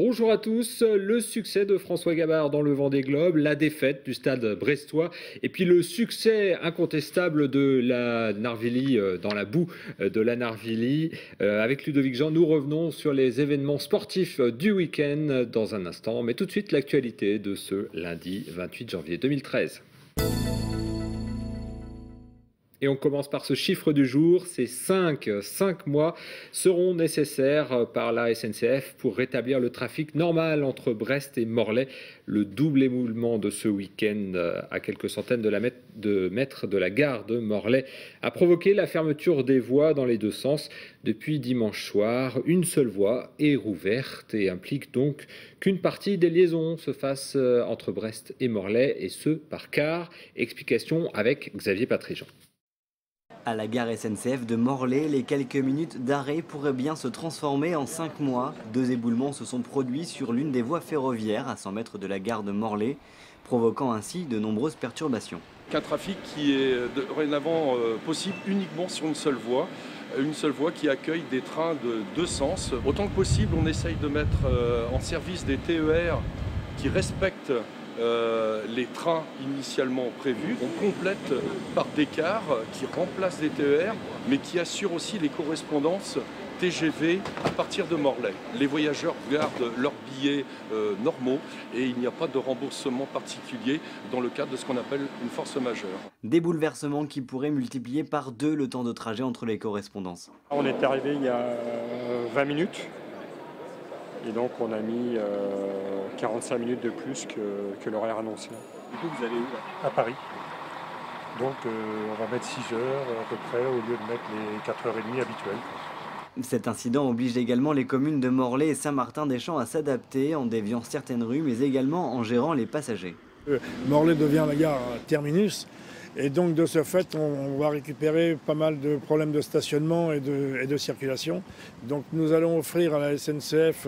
Bonjour à tous, le succès de François Gabard dans le Vendée Globe, la défaite du stade brestois et puis le succès incontestable de la Narvilly dans la boue de la Narvilly. Avec Ludovic Jean, nous revenons sur les événements sportifs du week-end dans un instant, mais tout de suite l'actualité de ce lundi 28 janvier 2013. Et on commence par ce chiffre du jour, ces 5 mois seront nécessaires par la SNCF pour rétablir le trafic normal entre Brest et Morlaix. Le double éboulement de ce week-end à quelques centaines de mètres de la gare de Morlaix a provoqué la fermeture des voies dans les deux sens. Depuis dimanche soir, une seule voie est rouverte et implique donc qu'une partie des liaisons se fasse entre Brest et Morlaix et ce par car. Explication avec Xavier Patrigeon. À la gare SNCF de Morlaix, les quelques minutes d'arrêt pourraient bien se transformer en 5 mois. 2 éboulements se sont produits sur l'une des voies ferroviaires à 100 mètres de la gare de Morlaix, provoquant ainsi de nombreuses perturbations. Un trafic qui est dorénavant possible uniquement sur une seule voie qui accueille des trains de deux sens. Autant que possible, on essaye de mettre en service des TER qui respectent les trains initialement prévus. On complète par des cars qui remplacent les TER, mais qui assurent aussi les correspondances TGV à partir de Morlaix. Les voyageurs gardent leurs billets normaux et il n'y a pas de remboursement particulier dans le cadre de ce qu'on appelle une force majeure. Des bouleversements qui pourraient multiplier par 2 le temps de trajet entre les correspondances. On est arrivé il y a 20 minutes. Et donc on a mis 45 minutes de plus que l'horaire annoncé. Du coup vous allez où là ? À Paris. Donc on va mettre 6 heures à peu près au lieu de mettre les 4h30 habituelles. Cet incident oblige également les communes de Morlaix et Saint-Martin-des-Champs à s'adapter en déviant certaines rues mais également en gérant les passagers. Morlaix devient la gare terminus. Et donc de ce fait, on va récupérer pas mal de problèmes de stationnement et de circulation. Donc nous allons offrir à la SNCF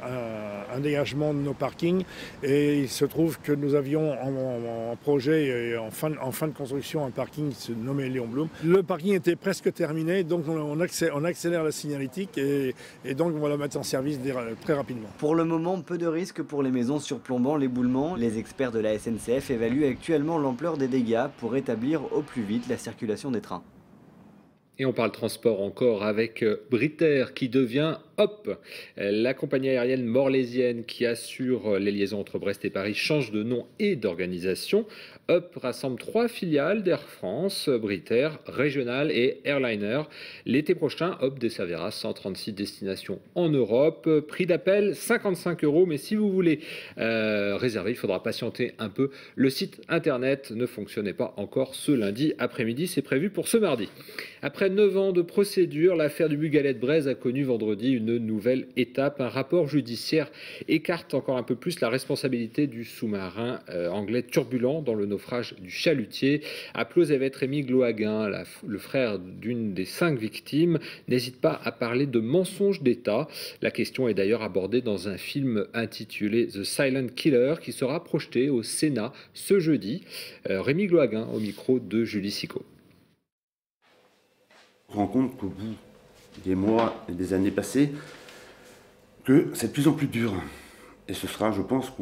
un dégagement de nos parkings. Et il se trouve que nous avions en projet et en fin de construction un parking nommé Léon Blum. Le parking était presque terminé, donc on accélère la signalétique et donc on va la mettre en service très rapidement. Pour le moment, peu de risques pour les maisons surplombant l'éboulement. Les experts de la SNCF évaluent actuellement l'ampleur des dégâts pour rétablir au plus vite la circulation des trains. Et on parle transport encore avec Britair qui devient Hop. La compagnie aérienne morlaisienne qui assure les liaisons entre Brest et Paris change de nom et d'organisation. Hop rassemble 3 filiales d'Air France, Britair, Régional et Airliner. L'été prochain, Hop desservira 136 destinations en Europe. Prix d'appel 55 €, mais si vous voulez réserver, il faudra patienter un peu. Le site internet ne fonctionnait pas encore ce lundi après-midi, c'est prévu pour ce mardi. Après 9 ans de procédure, l'affaire du Bugalet-Braise a connu vendredi une nouvelle étape. Un rapport judiciaire écarte encore un peu plus la responsabilité du sous-marin anglais turbulent dans le naufrage du chalutier. Applausevet Rémi Glohaguin, le frère d'une des 5 victimes, n'hésite pas à parler de mensonge d'État. La question est d'ailleurs abordée dans un film intitulé The Silent Killer qui sera projeté au Sénat ce jeudi. Rémi Glohaguin au micro de Julie Sicot. On se rend compte qu'au bout des mois et des années passées, que c'est de plus en plus dur. Et ce sera, je pense,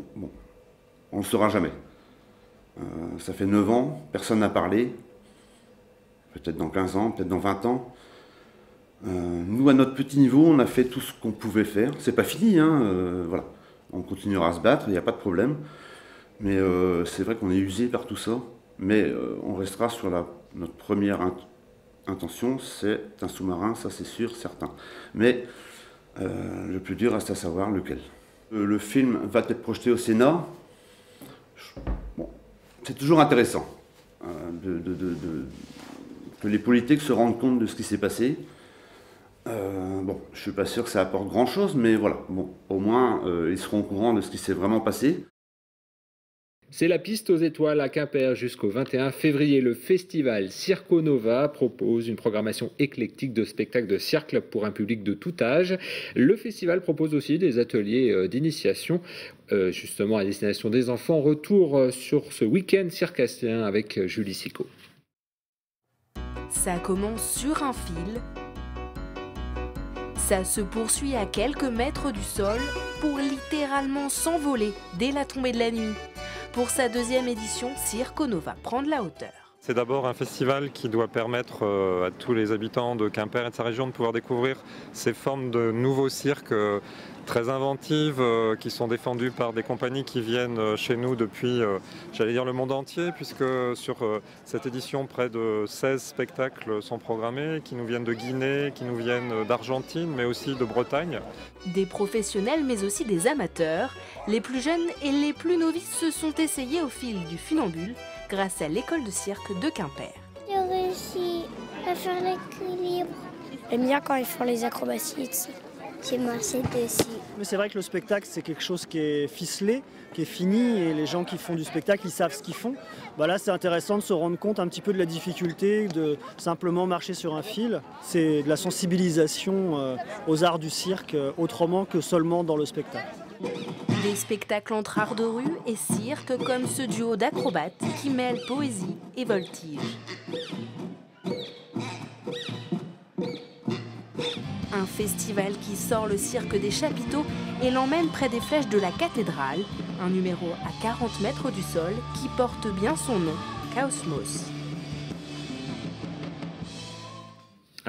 on ne le saura jamais. Ça fait 9 ans, personne n'a parlé. Peut-être dans 15 ans, peut-être dans 20 ans. Nous, à notre petit niveau, on a fait tout ce qu'on pouvait faire. C'est pas fini, voilà. On continuera à se battre, il n'y a pas de problème. Mais c'est vrai qu'on est usé par tout ça. Mais on restera sur notre première intention, c'est un sous-marin, ça c'est sûr, certain. Mais le plus dur reste à savoir lequel. Le film va être projeté au Sénat. Bon, c'est toujours intéressant que les politiques se rendent compte de ce qui s'est passé. Bon, je ne suis pas sûr que ça apporte grand-chose, mais voilà, bon, au moins ils seront au courant de ce qui s'est vraiment passé. C'est la piste aux étoiles à Quimper jusqu'au 21 février. Le festival Circo Nova propose une programmation éclectique de spectacles de cirque pour un public de tout âge. Le festival propose aussi des ateliers d'initiation, justement à destination des enfants. Retour sur ce week-end circassien avec Julie Sicot. Ça commence sur un fil. Ça se poursuit à quelques mètres du sol pour littéralement s'envoler dès la tombée de la nuit. Pour sa deuxième édition, Circono va prendre la hauteur. C'est d'abord un festival qui doit permettre à tous les habitants de Quimper et de sa région de pouvoir découvrir ces formes de nouveaux cirques très inventives qui sont défendues par des compagnies qui viennent chez nous depuis, j'allais dire, le monde entier, puisque sur cette édition, près de 16 spectacles sont programmés, qui nous viennent de Guinée, qui nous viennent d'Argentine, mais aussi de Bretagne. Des professionnels, mais aussi des amateurs, les plus jeunes et les plus novices se sont essayés au fil du funambule grâce à l'école de cirque de Quimper. J'ai réussi à faire l'équilibre. J'aime bien quand ils font les acrobaties et tout ça. J'ai marché dessus. Mais c'est vrai que le spectacle, c'est quelque chose qui est ficelé, qui est fini, et les gens qui font du spectacle, ils savent ce qu'ils font. Là, c'est intéressant de se rendre compte un petit peu de la difficulté de simplement marcher sur un fil. C'est de la sensibilisation aux arts du cirque, autrement que seulement dans le spectacle. Des spectacles entre art de rue et cirque, comme ce duo d'acrobates qui mêle poésie et voltige. Un festival qui sort le cirque des chapiteaux et l'emmène près des flèches de la cathédrale, un numéro à 40 mètres du sol qui porte bien son nom, Chaosmos.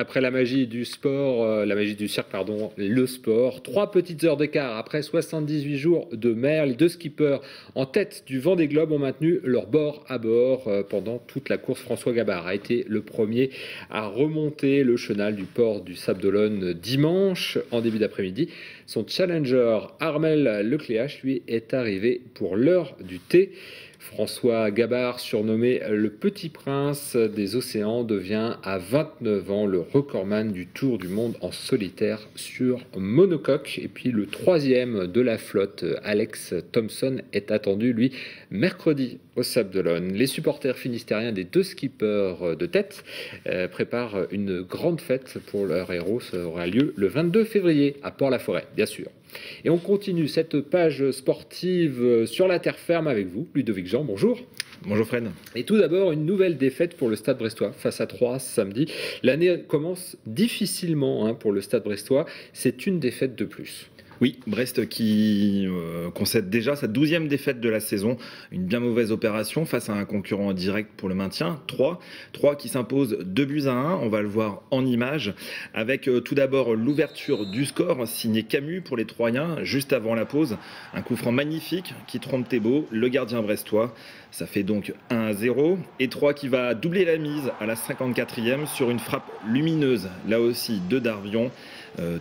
Après la magie du sport, la magie du cirque, pardon, le sport. 3 petites heures d'écart après 78 jours de mer. Les 2 skippers en tête du Vendée Globe ont maintenu leur bord à bord pendant toute la course. François Gabard a été le premier à remonter le chenal du port du Sable d'Olonne dimanche en début d'après-midi. Son challenger Armel Lecléache, lui, est arrivé pour l'heure du thé. François Gabard, surnommé le Petit Prince des Océans, devient à 29 ans le recordman du Tour du Monde en solitaire sur monocoque. Et puis le 3e de la flotte, Alex Thompson, est attendu, lui, mercredi au Sable d'Olonne. Les supporters finistériens des 2 skippers de tête préparent une grande fête pour leur héros. Ça aura lieu le 22 février à Port-la-Forêt, bien sûr. Et on continue cette page sportive sur la terre ferme avec vous, Ludovic Jean, bonjour. Bonjour Fred. Et tout d'abord, une nouvelle défaite pour le Stade brestois face à Troyes samedi. L'année commence difficilement pour le Stade brestois, c'est une défaite de plus. Oui, Brest qui concède déjà sa 12e défaite de la saison. Une bien mauvaise opération face à un concurrent direct pour le maintien, Troyes. Troyes qui s'impose 2-1, on va le voir en image. Avec tout d'abord l'ouverture du score, signé Camus pour les Troyens, juste avant la pause. Un coup franc magnifique qui trompe Thébault, le gardien brestois. Ça fait donc 1-0. Et Troyes qui va doubler la mise à la 54e sur une frappe lumineuse, là aussi de Darvion.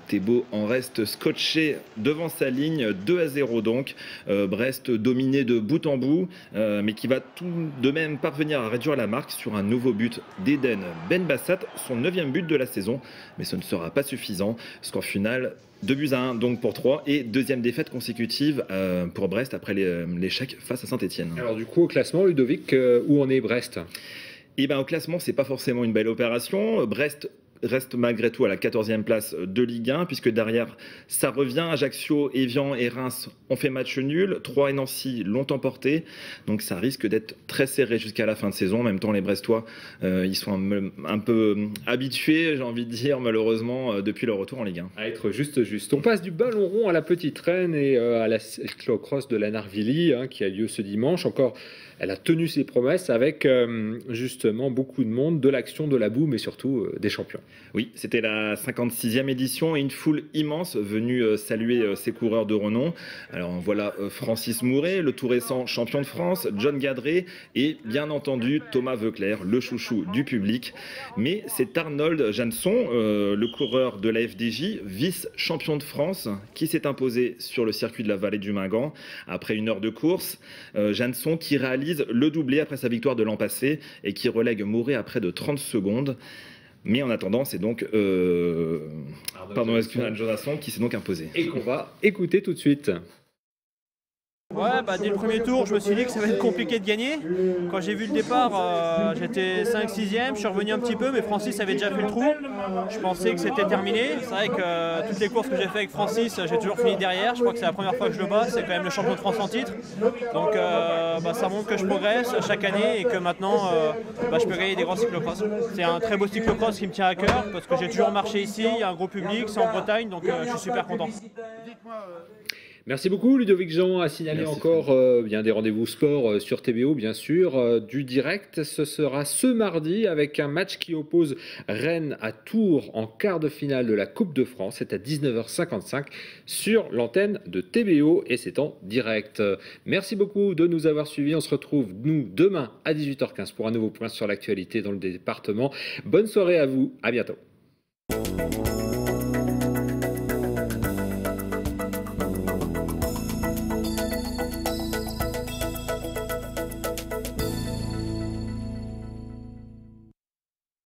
Thébault en reste scotché devant sa ligne, 2-0 donc. Brest dominé de bout en bout, mais qui va tout de même parvenir à réduire la marque sur un nouveau but d'Eden Benbassat, son 9e but de la saison. Mais ce ne sera pas suffisant. Score final 2-1 donc pour Troyes et 2e défaite consécutive pour Brest après l'échec face à Saint-Etienne. Alors du coup au classement, Ludovic, où en est Brest ? Au classement, c'est pas forcément une belle opération. Brest reste malgré tout à la 14e place de Ligue 1, puisque derrière, ça revient. Ajaccio, Évian et Reims ont fait match nul. Troyes et Nancy l'ont emporté. Donc ça risque d'être très serré jusqu'à la fin de saison. En même temps, les Brestois, ils sont un peu habitués, j'ai envie de dire, malheureusement, depuis leur retour en Ligue 1. À être juste. On passe du ballon rond à la petite reine et à la cyclocross de la Narvilly, qui a lieu ce dimanche. Encore, elle a tenu ses promesses avec justement beaucoup de monde, de l'action, de la boue, mais surtout des champions. Oui, c'était la 56e édition et une foule immense venue saluer ces coureurs de renom. Alors voilà Francis Mouret, le tout récent champion de France, John Gadret et bien entendu Thomas Voeckler, le chouchou du public. Mais c'est Arnold Jansson, le coureur de la FDJ, vice-champion de France, qui s'est imposé sur le circuit de la vallée du Mingan après une heure de course. Jansson qui réalise le doublé après sa victoire de l'an passé et qui relègue Mouret à près de 30 secondes. Mais en attendant, c'est donc Arnold Jansson qui s'est donc imposé. Et qu'on va écouter tout de suite. Ouais, dès le premier tour, je me suis dit que ça va être compliqué de gagner. Quand j'ai vu le départ, j'étais 5-6e, je suis revenu un petit peu, mais Francis avait déjà fait le trou. Je pensais que c'était terminé. C'est vrai que toutes les courses que j'ai fait avec Francis, j'ai toujours fini derrière. Je crois que c'est la première fois que je le bats, c'est quand même le champion de France en titre. Donc ça montre que je progresse chaque année et que maintenant je peux gagner des grands cyclocross. C'est un très beau cyclocross qui me tient à cœur parce que j'ai toujours marché ici, il y a un gros public, c'est en Bretagne, donc je suis super content. Merci beaucoup Ludovic Jean. À signaler encore bien des rendez-vous sport sur TBO bien sûr. Du direct, ce sera ce mardi avec un match qui oppose Rennes à Tours en quart de finale de la Coupe de France. C'est à 19h55 sur l'antenne de TBO et c'est en direct. Merci beaucoup de nous avoir suivis. On se retrouve nous demain à 18h15 pour un nouveau point sur l'actualité dans le département. Bonne soirée à vous, à bientôt.